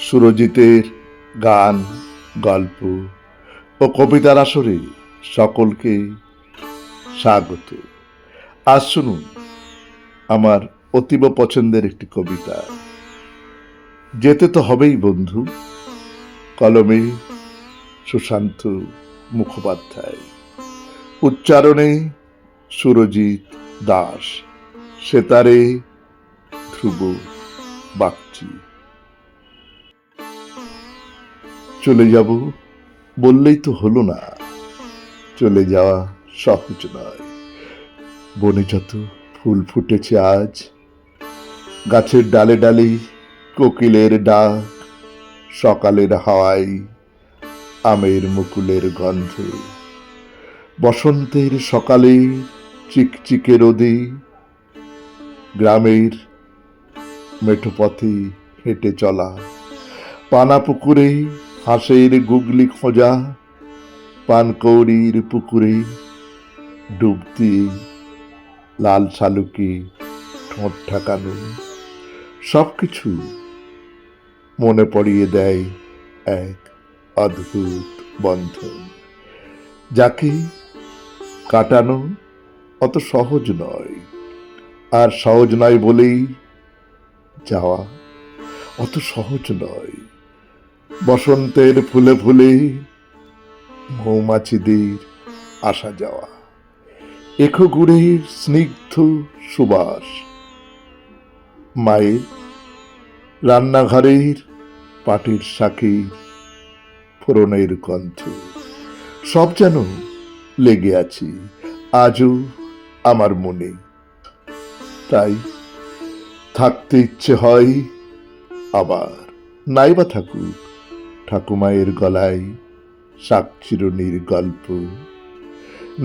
সুরজিতের গান, গল্প ও কবিতার আসরে সকলকে স্বাগত। আজ শুনুন আমার অতীব পছন্দের একটি কবিতা, যেতে তো হবেই বন্ধু। কলমে সুশান্ত মুখোপাধ্যায়, উচ্চারণে সুরজিৎ দাস, সেতারে ধ্রুব বাগচি। চলে যাব বললেই তো হলো না, চলে যাওয়া সহজ নয়। বনে যত ফুল ফুটেছে আজ, গাছের ডালে ডালে কোকিলের ডাক, সকালের হাওয়ায় আমের মুকুলের গন্ধ, বসন্তের সকালে চিকচিকে রোদে, গ্রামের মেঠো পথে হেঁটে চলা, পানা পুকুরে হাঁসের গুগলি খোঁজা, পানকৌড়ির পুকুরে ডুব দিয়ে লাল শালুকে ঠোঁট ঠাকানো, সবকিছু মনে পড়িয়ে দেয় এক অদ্ভুত বন্ধন, যাকে কাটানো অত সহজ নয়। আর সহজ নয় বলেই যাওয়া অত সহজ নয়। বসন্তের ফুলে ফুলে মৌমাছিদের আসা যাওয়া, এখো গুড়ের স্নিগ্ধ সুবাস, মায়ের রান্নাঘরের পাটির শাকের ফোড়নের গন্ধ, সব যেন লেগে আছে আজও আমার মনে। তাই থাকতে ইচ্ছে হয় আবার, নাইবা থাকুক ঠাকুমায়ের গলায় শাক চিরুনির গল্প,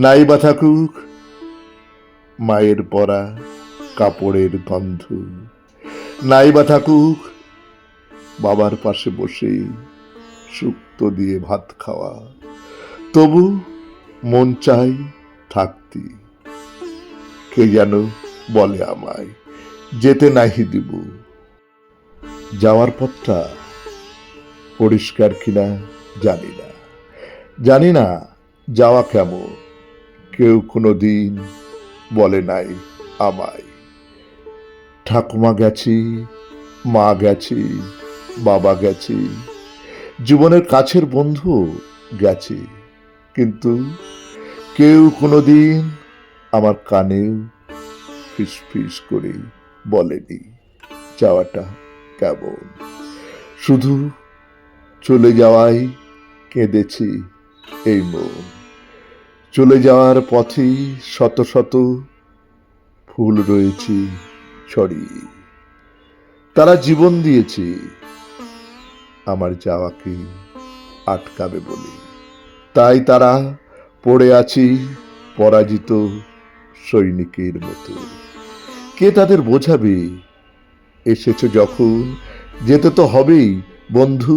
নাইবা থাকুক মায়ের পরা কাপড়ের গন্ধ, নাইবা থাকুক বাবার পাশে বসে শুক্তো দিয়ে ভাত খাওয়া, তবু মন চাই থাকতে। কে যেন বলে আমায় যেতে নাহি দিব। যাওয়ার পথটা পরিষ্কার কিনা জানি না, জানি না যাওয়া কেমন, কেউ কোনো দিন বলে নাই আমায়। ঠাকুমা গেছি, মা গেছি, বাবা গেছি, জীবনের কাছের বন্ধু গেছে, কিন্তু কেউ কোনো দিন আমার কানেও ফিস ফিস করে বলেনি যাওয়াটা কেমন। শুধু চলে যাওয়াই কেঁদেছি এই মন, চলে যাওয়ার পথে শত শত ফুল রয়েছে ছড়িয়ে, তারা জীবন দিয়েছে আমার যাওয়াকে আটকাবে বলে। তাই তারা পড়ে আছি পরাজিত সৈনিকের মতো। কে তাদের বোঝাবে এসেছো যখন, যেতে তো হবেই বন্ধু।